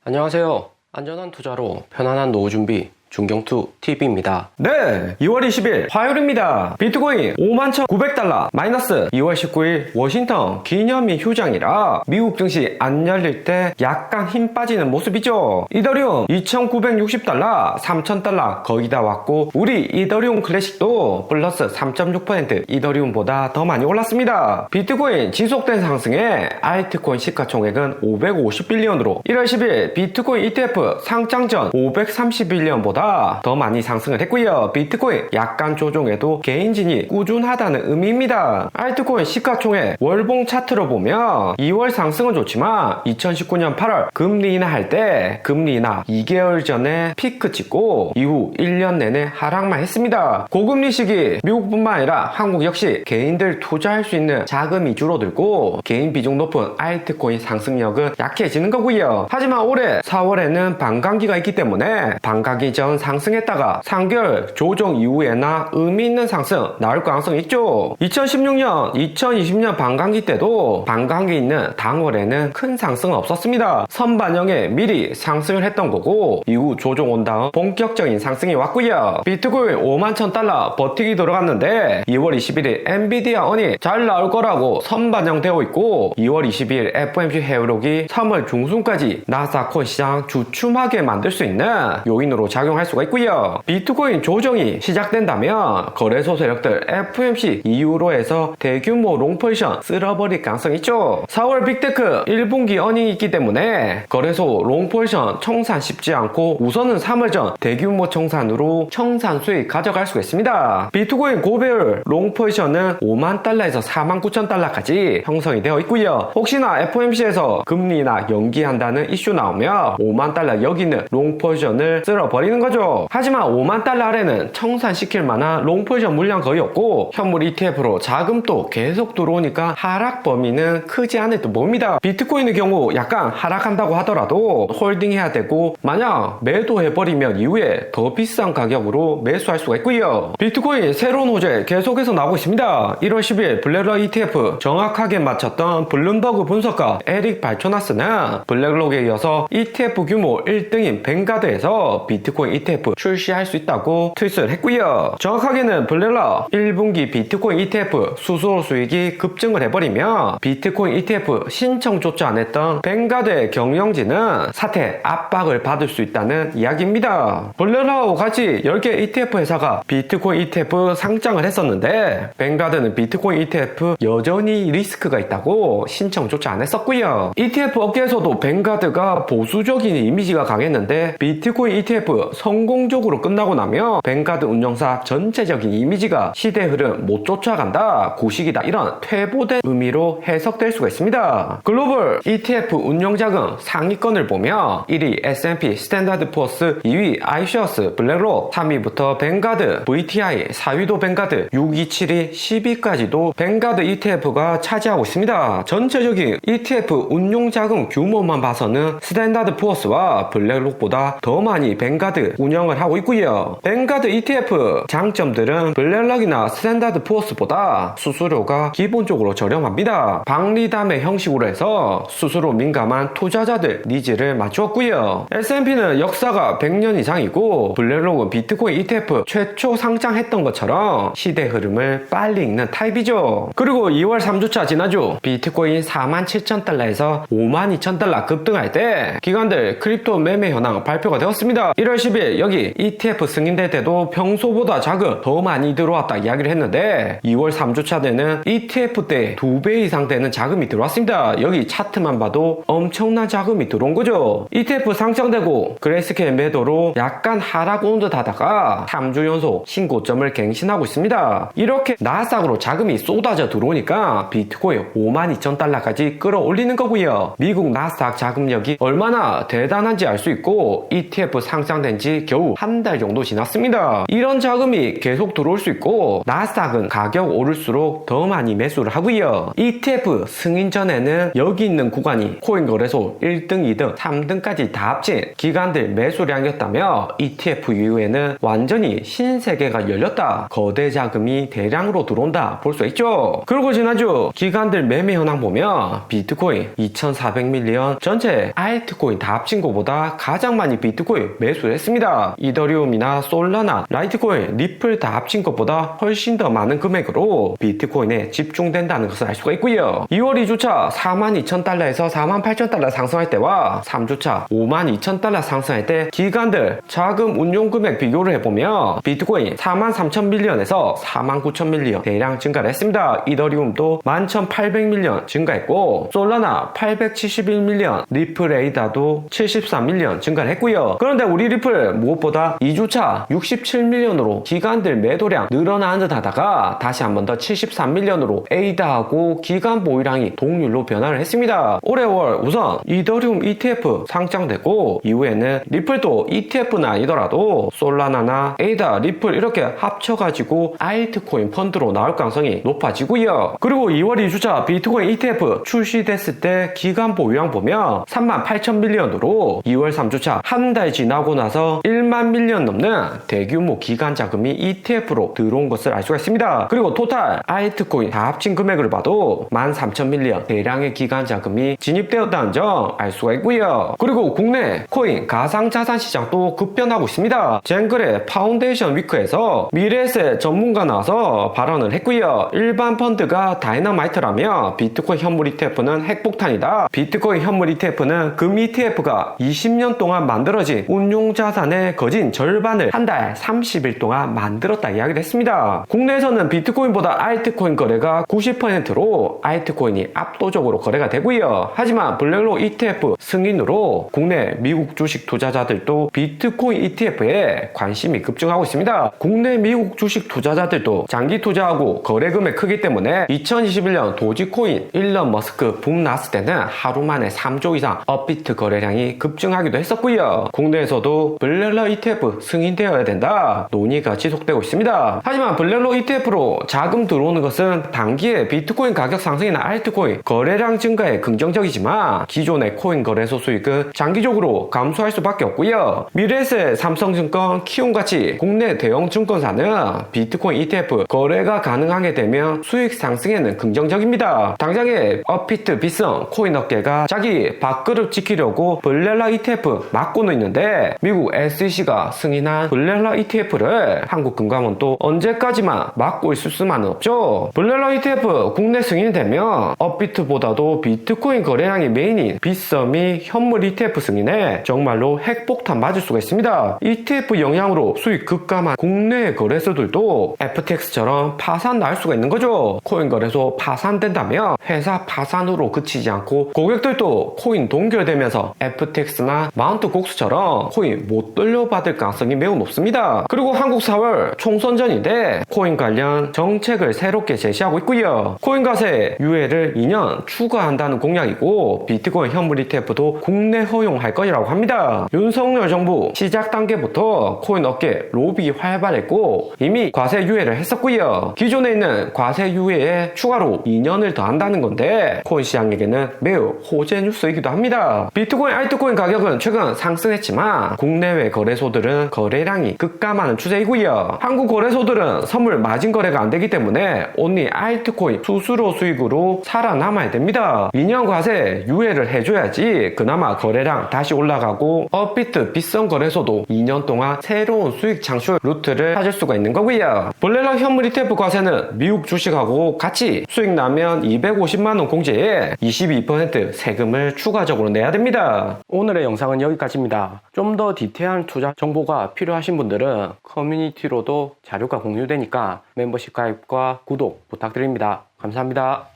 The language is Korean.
안녕하세요. 안전한 투자로 편안한 노후 준비 중경투 TV입니다. 네, 2월 20일 화요일입니다. 비트코인 51,900달러 마이너스 2월 19일 워싱턴 기념일 휴장이라 미국 증시 안 열릴 때 약간 힘 빠지는 모습이죠. 이더리움 2,960달러 3,000달러 거의 다 왔고 우리 이더리움 클래식도 플러스 3.6% 이더리움보다 더 많이 올랐습니다. 비트코인 지속된 상승에 알트코인 시가총액은 550빌리언으로 1월 10일 비트코인 ETF 상장 전 530빌리언보다 더 많이 상승을 했고요. 비트코인 약간 조정에도 개인진이 꾸준하다는 의미입니다. 알트코인 시가총액 월봉 차트로 보면 2월 상승은 좋지만 2019년 8월 금리 인하할 때 금리 인하 2개월 전에 피크 찍고 이후 1년 내내 하락만 했습니다. 고금리 시기 미국뿐만 아니라 한국 역시 개인들 투자할 수 있는 자금이 줄어들고 개인 비중 높은 알트코인 상승력은 약해지는 거고요. 하지만 올해 4월에는 반감기가 있기 때문에 반감기 전 상승했다가 3개월 조정 이후에나 의미 있는 상승 나올 가능성이 있죠. 2016년, 2020년 반감기 때도 반감기 있는 당월에는 큰 상승은 없었습니다. 선반영에 미리 상승을 했던 거고 이후 조정 온 다음 본격적인 상승이 왔고요. 비트코인 51,000달러 버티기 들어갔는데 2월 21일 엔비디아 언이 잘 나올 거라고 선반영되어 있고 2월 22일 FOMC 회의록이 3월 중순까지 나스닥 시장 주춤하게 만들 수 있는 요인으로 작용할 수가 있고요. 비트코인 조정이 시작된다면 거래소 세력들 FOMC 이후로 해서 대규모 롱포지션 쓸어버릴 가능성이 있죠. 4월 빅테크 1분기 어닝이 있기 때문에 거래소 롱포지션 청산 쉽지 않고 우선은 3월 전 대규모 청산으로 청산 수익 가져갈 수가 있습니다. 비트코인 고배율 롱포지션은 5만 달러에서 4만 9천 달러까지 형성이 되어 있고요. 혹시나 FOMC에서 금리 인하 연기한다는 이슈 나오면 5만 달러 여기는 롱포지션을 쓸어버리는 거죠. 하지만 5만 달러 아래는 청산시킬 만한 롱포지션 물량 거의 없고 현물 ETF로 자금도 계속 들어오니까 하락 범위는 크지 않을 듯 봅니다. 비트코인의 경우 약간 하락한다고 하더라도 홀딩해야 되고 만약 매도해버리면 이후에 더 비싼 가격으로 매수할 수가 있고요. 비트코인 새로운 호재 계속해서 나오고 있습니다. 1월 10일 블랙록 ETF 정확하게 맞췄던 블룸버그 분석가 에릭 발초나스는 블랙록에 이어서 ETF 규모 1등인 뱅가드에서 비트코인 ETF 출시할 수 있다고 트윗을 했고요. 정확하게는 블랙록 1분기 비트코인 ETF 수수료 수익이 급증을 해버리며 비트코인 ETF 신청조차 안 했던 뱅가드의 경영진은 사태 압박을 받을 수 있다는 이야기입니다. 블랙록하고 같이 10개 ETF 회사가 비트코인 ETF 상장을 했었는데 뱅가드는 비트코인 ETF 여전히 리스크가 있다고 신청조차 안 했었고요. ETF 업계에서도 뱅가드가 보수적인 이미지가 강했는데 비트코인 ETF 성공적으로 끝나고 나면 뱅가드 운영사 전체적인 이미지가 시대 흐름 못 쫓아간다, 구식이다 이런 퇴보된 의미로 해석될 수가 있습니다. 글로벌 ETF 운용자금 상위권을 보면 1위 S&P 스탠다드 포어스, 2위 아이셔스 블랙록, 3위부터 뱅가드, VTI, 4위도 뱅가드, 6위, 7위, 10위까지도 뱅가드 ETF가 차지하고 있습니다. 전체적인 ETF 운용자금 규모만 봐서는 스탠다드 포어스와 블랙록보다 더 많이 뱅가드 운영을 하고 있고요. 뱅가드 ETF 장점들은 블랙록이나 스탠다드 포어스보다 수수료가 기본적으로 저렴합니다. 박리담의 형식으로 해서 수수료 민감한 투자자들 니즈를 맞추었고요. S&P는 역사가 100년 이상이고 블랙록은 비트코인 ETF 최초 상장했던 것처럼 시대 흐름을 빨리 읽는 타입이죠. 그리고 2월 3주차 지난주 비트코인 47,000달러에서 52,000달러 급등할 때 기관들 크립토 매매 현황 발표가 되었습니다. 1월 10일 여기 ETF 승인될 때도 평소보다 자금 더 많이 들어왔다 이야기를 했는데 2월 3주차 때는 ETF 때 2배 이상 되는 자금이 들어왔습니다. 여기 차트만 봐도 엄청난 자금이 들어온 거죠. ETF 상장되고 그레이스케일 매도로 약간 하락 온 듯 하다가 3주 연속 신고점을 갱신하고 있습니다. 이렇게 나스닥으로 자금이 쏟아져 들어오니까 비트코인 52,000달러까지 끌어올리는 거고요. 미국 나스닥 자금력이 얼마나 대단한지 알 수 있고 ETF 상장된 지 지 겨우 한 달 정도 지났습니다. 이런 자금이 계속 들어올 수 있고 나스닥은 가격 오를수록 더 많이 매수를 하고요. ETF 승인 전에는 여기 있는 구간이 코인 거래소 1등, 2등, 3등까지 다 합친 기관들 매수량이었다며 ETF 이후에는 완전히 신세계가 열렸다. 거대 자금이 대량으로 들어온다 볼 수 있죠. 그리고 지난주 기관들 매매 현황 보면 비트코인 2400밀리언, 전체 알트코인 다 합친 것보다 가장 많이 비트코인 매수를 했습니다. 이더리움이나 솔라나, 라이트코인, 리플 다 합친 것보다 훨씬 더 많은 금액으로 비트코인에 집중된다는 것을 알 수가 있고요. 2월 2주차 42,000달러에서 48,000달러 상승할 때와 3주차 52,000달러 상승할 때 기관들 자금 운용 금액 비교를 해보면 비트코인 43,000밀리언에서 49,000밀리언 대량 증가를 했습니다. 이더리움도 11,800밀리언 증가했고 솔라나 871밀리언, 리플 에이다도 73밀리언 증가를 했고요. 그런데 우리 리플 무엇보다 2주차 67밀리언으로 기관들 매도량 늘어나는 듯 하다가 다시 한 번 더 73밀리언으로 에이다하고 기관 보유량이 동률로 변화를 했습니다. 올해 5월 우선 이더리움 ETF 상장되고 이후에는 리플도 ETF는 아니더라도 솔라나나 에이다, 리플 이렇게 합쳐가지고 알트코인 펀드로 나올 가능성이 높아지고요. 그리고 2월 2주차 비트코인 ETF 출시됐을 때 기관 보유량 보면 38,000밀리언으로 2월 3주차 한 달 지나고 나서 1만 밀리언 넘는 대규모 기관 자금이 ETF로 들어온 것을 알 수가 있습니다. 그리고 토탈 알트코인 다 합친 금액을 봐도 13,000밀리언 대량의 기관 자금이 진입되었다는 점 알 수가 있고요. 그리고 국내 코인 가상자산 시장도 급변하고 있습니다. 젠그레 파운데이션 위크에서 미래에셋 전문가 나와서 발언을 했고요. 일반 펀드가 다이너마이트라며 비트코인 현물 ETF는 핵폭탄이다. 비트코인 현물 ETF는 금 ETF가 20년 동안 만들어진 운용자산의 거진 절반을 한 달 30일 동안 만들었다 이야기를 했습니다. 국내에서는 비트코인보다 알트코인 거래가 90%로 알트코인이 압도적으로 거래가 되고요. 하지만 블랙록 ETF 승인으로 국내 미국 주식 투자자들도 비트코인 ETF에 관심이 급증하고 있습니다. 국내 미국 주식 투자자들도 장기 투자하고 거래 금액 크기 때문에 2021년 도지코인 일론 머스크 붐 났을 때는 하루 만에 3조 이상 업비트 거래량이 급증하기도 했었고요. 국내에서도 블랙록 ETF 승인되어야 된다 논의가 지속되고 있습니다. 하지만 블랙록 ETF로 자금 들어오는 것은 단기에 비트코인 가격 상승이나 알트코인 거래량 증가에 긍정적이지만 기존의 코인 거래소 수익은 장기적으로 감소할 수밖에 없고요. 미래에셋, 삼성증권, 키움같이 국내 대형 증권사는 비트코인 ETF 거래가 가능하게 되면 수익 상승에는 긍정적입니다. 당장에 업비트, 빗성, 코인 업계가 자기 밥그릇 지키려고 블랙록 ETF 막고는 있는데 미국 SEC가 승인한 블랙록 ETF를 한국 금감원도 언제까지만 막고 있을 수만은 없죠. 블랙록 ETF 국내 승인되면 업비트보다도 비트코인 거래량이 메인인 빗썸이 현물 ETF 승인에 정말로 핵폭탄 맞을 수가 있습니다. ETF 영향으로 수익 급감한 국내 거래소들도 FTX처럼 파산 날 수가 있는 거죠. 코인 거래소 파산된다면 회사 파산으로 그치지 않고 고객들도 코인 동결되면서 FTX나 마운트 곡스처럼 코인 못 돌려받을 가능성이 매우 높습니다. 그리고 한국 4월 총선 전인데 코인 관련 정책을 새롭게 제시하고 있고요. 코인 과세 유예를 2년 추가한다는 공약이고 비트코인 현물 ETF도 국내 허용할 것이라고 합니다. 윤석열 정부 시작 단계부터 코인 업계 로비 활발했고 이미 과세 유예를 했었고요. 기존에 있는 과세 유예에 추가로 2년을 더 한다는 건데 코인 시장에게는 매우 호재 뉴스이기도 합니다. 비트코인, 알트코인 가격은 최근 상승했지만 국내외 거래소들은 거래량이 급감하는 추세이고요. 한국 거래소들은 선물 마진 거래가 안 되기 때문에 온리 알트코인 수수료 수익으로 살아남아야 됩니다. 2년 과세 유예를 해줘야지 그나마 거래량 다시 올라가고 업비트, 빗썸 거래소도 2년 동안 새로운 수익 창출 루트를 찾을 수가 있는 거고요. 블랙록 현물 ETF 과세는 미국 주식하고 같이 수익 나면 250만원 공제에 22% 세금을 추가적으로 내야 됩니다. 오늘의 영상은 여기까지입니다. 좀 더 디테일한 투자 정보가 필요하신 분들은 커뮤니티로도 자료가 공유되니까 멤버십 가입과 구독 부탁드립니다. 감사합니다.